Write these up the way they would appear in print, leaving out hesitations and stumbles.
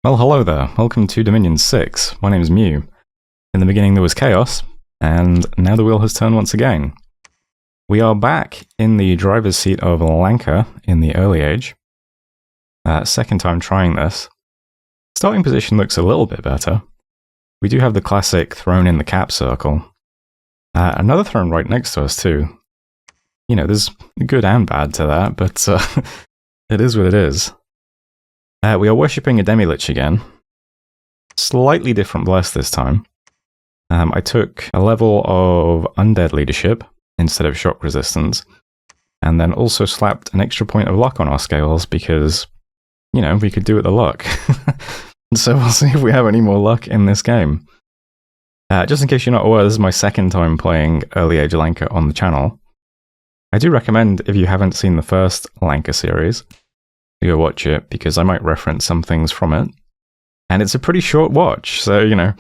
Well, hello there. Welcome to Dominion 6. My name is Mew. In the beginning there was chaos, and now the wheel has turned once again. We are back in the driver's seat of Lanka in the early age. Second time trying this. Starting position looks a little bit better. We do have the classic throne in the cap circle. Another throne right next to us too. You know, there's good and bad to that, but it is what it is. We are worshipping a demi-lich again. Slightly different bless this time. I took a level of undead leadership instead of shock resistance, and then also slapped an extra point of luck on our scales because, you know, we could do it the luck. So we'll see if we have any more luck in this game. Just in case you're not aware, this is my second time playing Early Age Lanka on the channel. I do recommend, if you haven't seen the first Lanka series, to go watch it, because I might reference some things from it. And it's a pretty short watch, so, you know,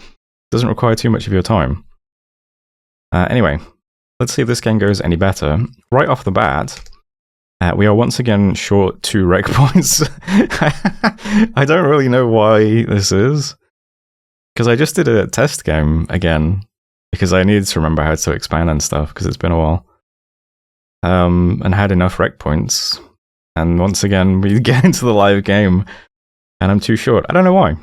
doesn't require too much of your time. Anyway, let's see if this game goes any better. Right off the bat, we are once again short 2 rec points. I don't really know why this is, because I just did a test game again, because I needed to remember how to expand and stuff, because it's been a while. And had enough rec points. And once again, we get into the live game, and I'm too short. I don't know why.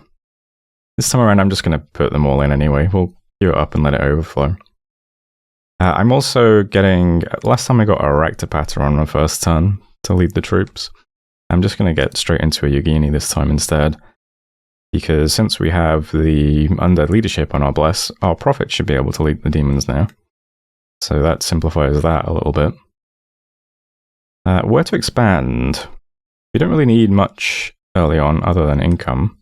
This time around, I'm just going to put them all in anyway. We'll queue it up and let it overflow. I'm also getting... Last time I got a Rectopater on my first turn to lead the troops. I'm just going to get straight into a Yogini this time instead. Because since we have the undead leadership on our bless, our prophet should be able to lead the demons now. So that simplifies that a little bit. Where to expand? We don't really need much early on other than income.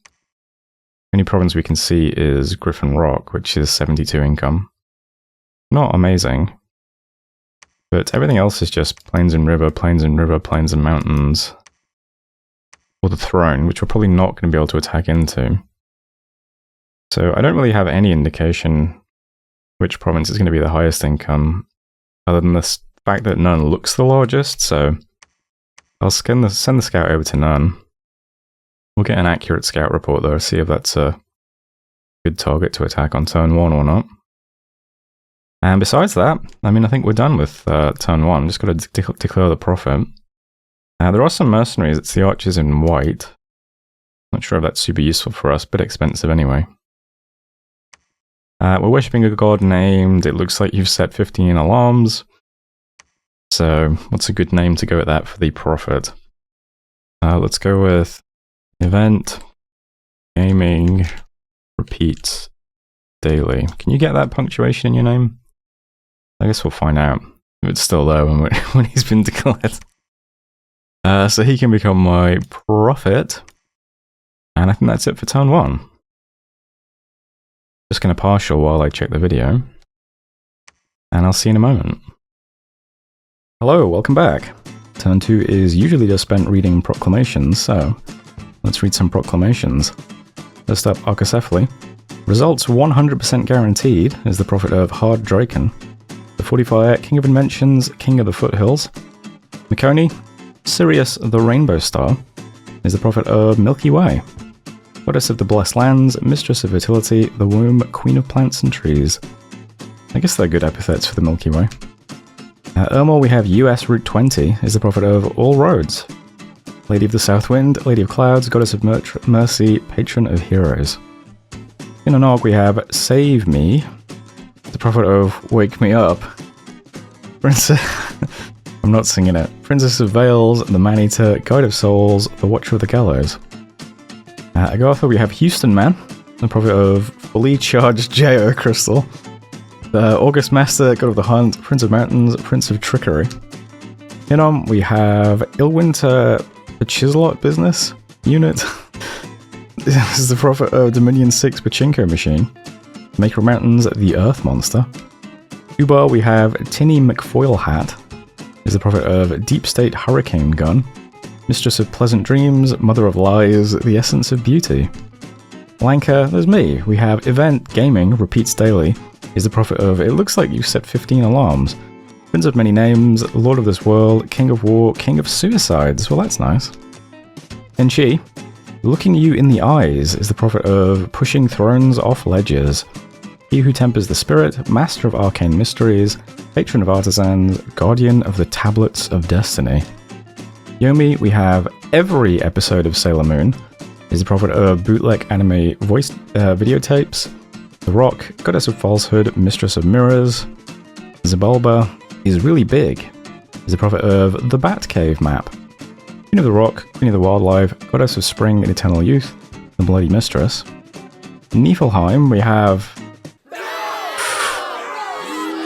The only province we can see is Griffin Rock, which is 72 income. Not amazing. But everything else is just plains and river, plains and river, plains and mountains. Or the throne, which we're probably not going to be able to attack into. So I don't really have any indication which province is going to be the highest income, other than this fact that Nunn looks the largest, so I'll send the scout over to Nunn. We'll get an accurate scout report though, see if that's a good target to attack on turn 1 or not. And besides that, I mean, I think we're done with turn 1. Just got to declare the prophet. There are some mercenaries, it's the archers in white. Not sure if that's super useful for us, bit expensive anyway. We're worshipping a god named, it looks like you've set 15 alarms. So, what's a good name to go with that for the prophet? Let's go with event, gaming, repeat, daily. Can you get that punctuation in your name? I guess we'll find out if it's still there when he's been declared. So he can become my prophet. And I think that's it for turn 1. Just going to partial while I check the video. And I'll see you in a moment. Hello, welcome back. Turn 2 is usually just spent reading proclamations, so let's read some proclamations. First up, Archocephaly. Results 100% guaranteed is the prophet of Hard Draken. The Fortifier, King of Inventions, King of the Foothills. Mikoni, Sirius the Rainbow Star, is the prophet of Milky Way. Goddess of the Blessed Lands, Mistress of Fertility, the Womb, Queen of Plants and Trees. I guess they're good epithets for the Milky Way. Ermor, we have US Route 20, is the prophet of all roads. Lady of the South Wind, Lady of Clouds, Goddess of Mercy, Patron of Heroes. In Anog, we have Save Me, the prophet of Wake Me Up. Princess... I'm not singing it. Princess of Veils, the Man-Eater, Guide of Souls, the Watcher of the Gallows. Agartha, we have Houston Man, the prophet of Fully Charged J.O. Crystal. The August Master, God of the Hunt, Prince of Mountains, Prince of Trickery. Hinnom, we have Ilwinter, the Chiselot Business Unit. This is the prophet of Dominion 6 Pachinko Machine. Maker of Mountains, the Earth Monster. Ubar, we have Tinny McFoyle Hat, is the prophet of Deep State Hurricane Gun. Mistress of Pleasant Dreams, Mother of Lies, the Essence of Beauty. Lanka, there's me. We have Event, Gaming, Repeats Daily, is the prophet of, it looks like you set 15 alarms. Prince of Many Names, Lord of this World, King of War, King of Suicides. Well, that's nice. Tenchi, Looking you in the eyes is the prophet of pushing thrones off ledges. He who tempers the spirit, master of arcane mysteries, patron of artisans, guardian of the tablets of destiny. Yomi, we have every episode of Sailor Moon, is the prophet of bootleg anime voice videotapes. The Rock, goddess of falsehood, mistress of mirrors. Zabalba is really big, is the prophet of the Batcave map. Queen of the Rock, Queen of the Wildlife, goddess of spring and eternal youth, the Bloody Mistress. Niflheim, we have...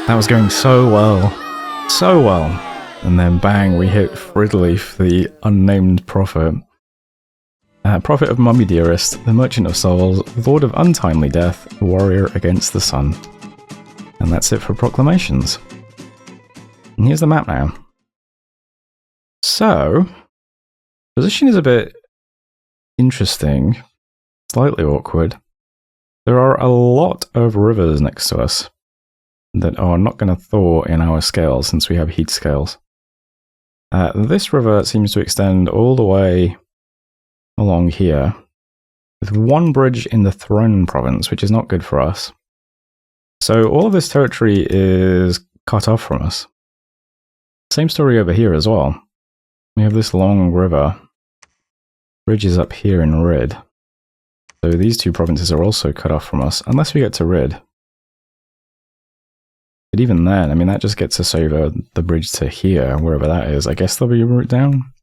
That was going so well. So well. And then bang, we hit Fridleaf, the unnamed prophet. Prophet of Mummy Dearest, the Merchant of Souls, Lord of Untimely Death, Warrior against the Sun. And that's it for Proclamations. And here's the map now. So, position is a bit interesting, slightly awkward. There are a lot of rivers next to us that are not going to thaw in our scale since we have heat scales. This river seems to extend all the way along here, with one bridge in the Throne province, which is not good for us. So all of this territory is cut off from us. Same story over here as well. We have this long river. Bridge is up here in Rid. So these two provinces are also cut off from us, unless we get to Rid. But even then, I mean, that just gets us over the bridge to here, wherever that is. I guess there'll be a route down.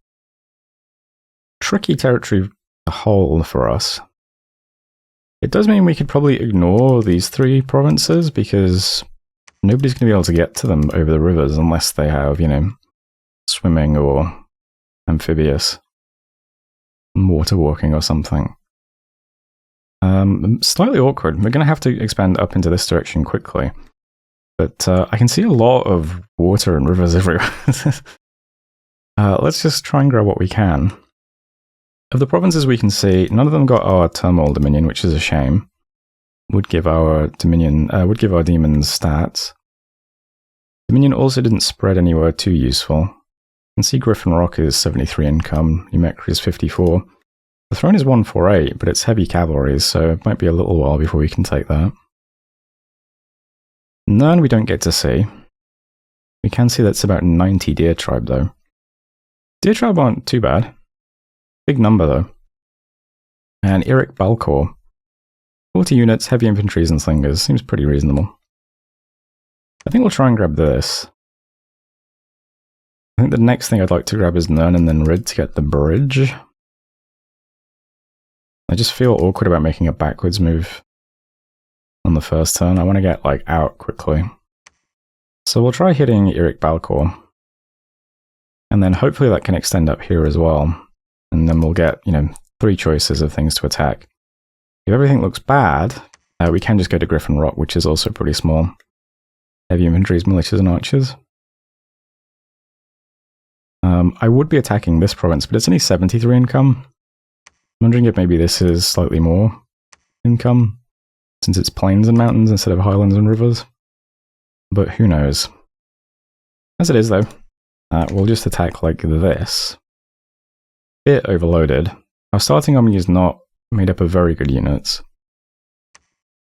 Tricky territory to hold for us. It does mean we could probably ignore these three provinces, because nobody's going to be able to get to them over the rivers unless they have, you know, swimming or amphibious, water walking or something. Slightly awkward. We're going to have to expand up into this direction quickly. But I can see a lot of water and rivers everywhere. Let's just try and grab what we can. Of the provinces we can see, none of them got our Turmoil Dominion, which is a shame. Would give our demons stats. Dominion also didn't spread anywhere too useful. You can see Griffin Rock is 73 income, New Mecca is 54. The Throne is 148, but it's heavy cavalry, so it might be a little while before we can take that. None we don't get to see. We can see that's about 90 Deer Tribe, though. Deer Tribe aren't too bad. Big number, though. And Eric Balcor. 40 units, heavy infantries and slingers. Seems pretty reasonable. I think we'll try and grab this. I think the next thing I'd like to grab is Nern and then Rid to get the bridge. I just feel awkward about making a backwards move on the first turn. I want to get, like, out quickly. So we'll try hitting Eric Balcor. And then hopefully that can extend up here as well. And then we'll get, you know, 3 choices of things to attack. If everything looks bad, we can just go to Griffin Rock, which is also pretty small. Heavy infantries, militias, and archers. I would be attacking this province, but it's only 73 income. I'm wondering if maybe this is slightly more income, since it's plains and mountains instead of highlands and rivers. But who knows. As it is, though, we'll just attack like this. Bit overloaded. Our starting army is not made up of very good units.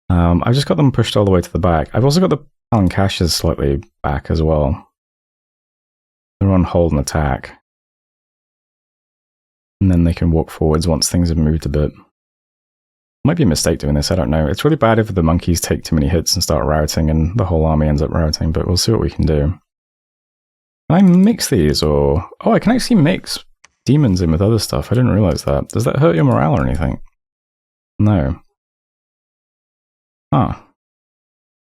I've just got them pushed all the way to the back. I've also got the Palancashas slightly back as well. They're on hold and attack. And then they can walk forwards once things have moved a bit. Might be a mistake doing this, I don't know. It's really bad if the monkeys take too many hits and start routing and the whole army ends up routing, but we'll see what we can do. Can I mix these, or... Oh, I can actually mix demons in with other stuff. I didn't realize that. Does that hurt your morale or anything? No. Huh.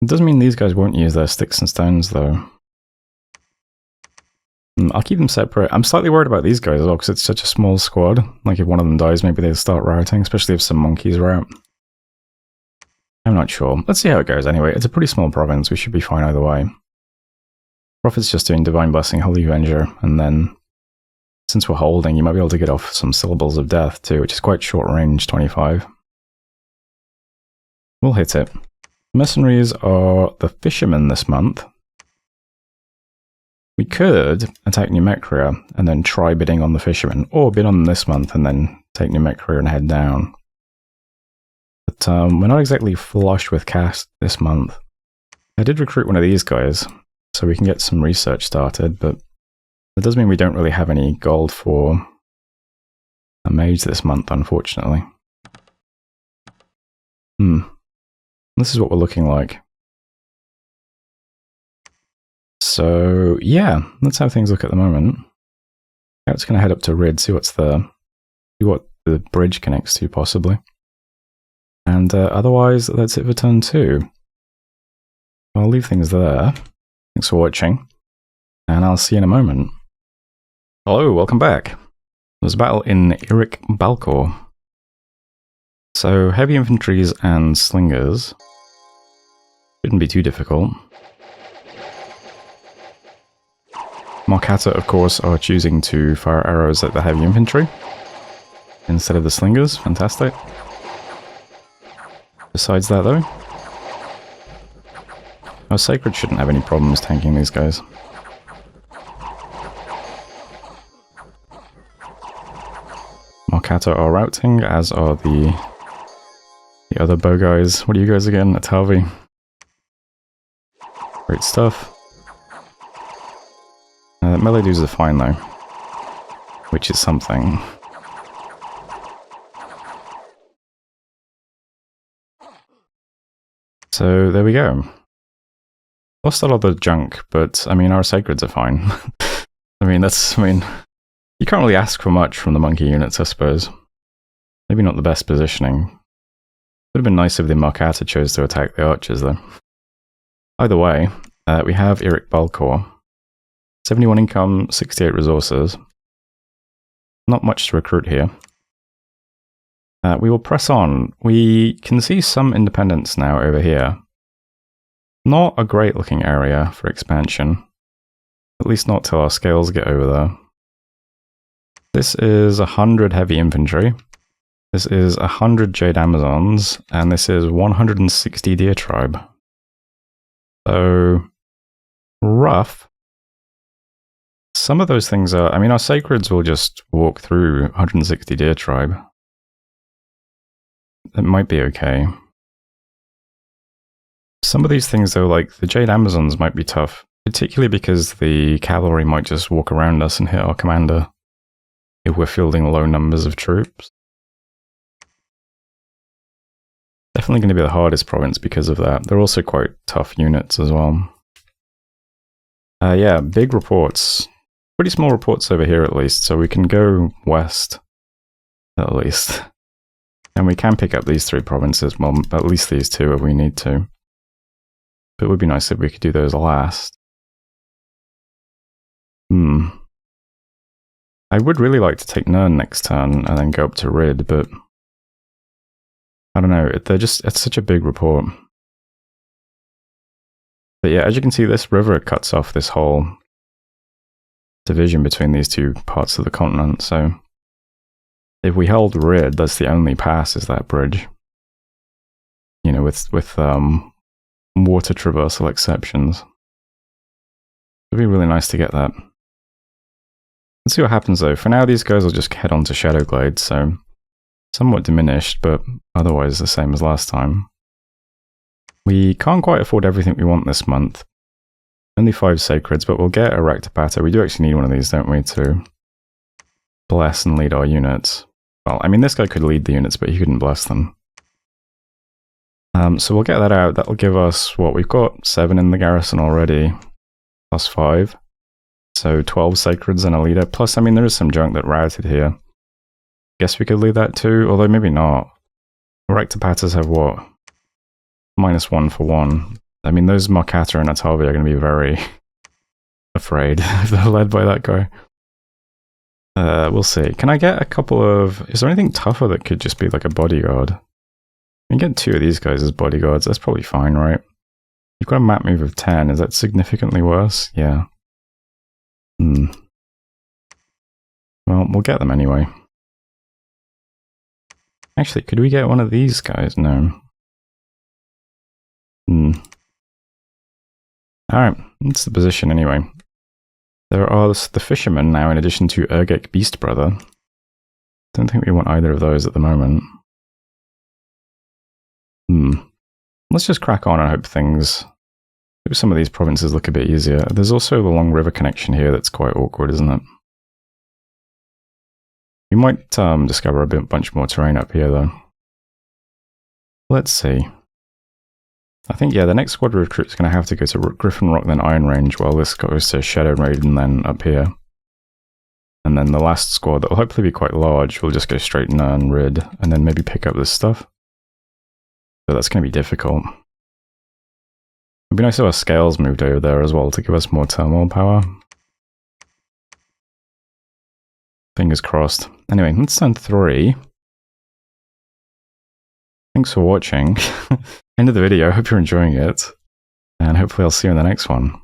It does mean these guys won't use their sticks and stones, though. I'll keep them separate. I'm slightly worried about these guys as well, because it's such a small squad. Like, if one of them dies, maybe they'll start routing, especially if some monkeys rout. I'm not sure. Let's see how it goes anyway. It's a pretty small province. We should be fine either way. Prophet's just doing Divine Blessing, Holy Avenger, and then, since we're holding, you might be able to get off some Syllables of Death too, which is quite short range, 25. We'll hit it. Mercenaries are the Fishermen this month. We could attack New Mecca and then try bidding on the Fishermen, or bid on them this month and then take Numecria and head down. But we're not exactly flush with cash this month. I did recruit one of these guys, so we can get some research started, but that does mean we don't really have any gold for a mage this month, unfortunately. This is what we're looking like. So, yeah, that's how things look at the moment. Now it's going to head up to Rid, see what the bridge connects to, possibly. And otherwise, that's it for turn 2. I'll leave things there. Thanks for watching, and I'll see you in a moment. Hello, welcome back. There's a battle in Irik Balkor. So, heavy infantries and slingers shouldn't be too difficult. Markata, of course, are choosing to fire arrows at the heavy infantry instead of the slingers. Fantastic. Besides that, though, our Sacred shouldn't have any problems tanking these guys. Markata are routing, as are the other bow guys. What are you guys again? Atavi. Great stuff. Melee dudes are fine though, which is something. So there we go. Lost a lot of the junk, but I mean our Sacreds are fine. I mean you can't really ask for much from the monkey units, I suppose. Maybe not the best positioning. Would have been nice if the Markata chose to attack the archers though. Either way, we have Irik Balkor. 71 income, 68 resources. Not much to recruit here. We will press on. We can see some independence now over here. Not a great looking area for expansion. At least not till our scales get over there. This is 100 heavy infantry. This is 100 Jade Amazons. And this is 160 Deer Tribe. So, rough. Some of those things are, I mean, our Sacreds will just walk through 160 Deer Tribe. It might be okay. Some of these things, though, like the Jade Amazons might be tough, particularly because the cavalry might just walk around us and hit our commander if we're fielding low numbers of troops. Definitely going to be the hardest province because of that. They're also quite tough units as well. Yeah, big reports. Pretty small reports over here at least, so we can go west, at least. And we can pick up these 3 provinces, well, at least these 2 if we need to. But it would be nice if we could do those last. I would really like to take Nern next turn and then go up to Rid, but I don't know, it's such a big report. But yeah, as you can see, this river cuts off this whole division between these 2 parts of the continent, so if we held Rid, that's the only pass is that bridge. You know, with water traversal exceptions. It'd be really nice to get that. Let's see what happens though. For now, these guys will just head on to Shadowglade, so somewhat diminished, but otherwise the same as last time. We can't quite afford everything we want this month. Only 5 Sacreds, but we'll get a Rectopata. We do actually need one of these, don't we, to bless and lead our units. Well, I mean, this guy could lead the units, but he couldn't bless them. So we'll get that out. That'll give us, what, we've got 7 in the garrison already, plus 5. So 12 Sacreds and a leader. Plus, I mean, there is some junk that routed here. Guess we could lead that too, although maybe not. Rectopatas have what? -1 for 1. I mean, those Markata and Atavi are going to be very afraid if they're led by that guy. We'll see. Can I get a couple of... Is there anything tougher that could just be like a bodyguard? I can get 2 of these guys as bodyguards. That's probably fine, right? You've got a map move of 10. Is that significantly worse? Yeah. Well, we'll get them anyway. Actually, could we get one of these guys? No. Alright, that's the position anyway. There are the fishermen now, in addition to Urgek Beast Brother. Don't think we want either of those at the moment. Let's just crack on and hope some of these provinces look a bit easier. There's also the long river connection here that's quite awkward, isn't it? We might discover a bunch more terrain up here, though. Let's see. I think, yeah, the next squad recruit's going to have to go to Griffin Rock, then Iron Range, while this goes to Shadow Maiden, then up here. And then the last squad, that will hopefully be quite large, will just go straight in and Rid, and then maybe pick up this stuff. So that's going to be difficult. It'd be nice if our scales moved over there as well to give us more turmoil power. Fingers crossed. Anyway, let's turn 3. Thanks for watching. End of the video. I hope you're enjoying it. And hopefully I'll see you in the next one.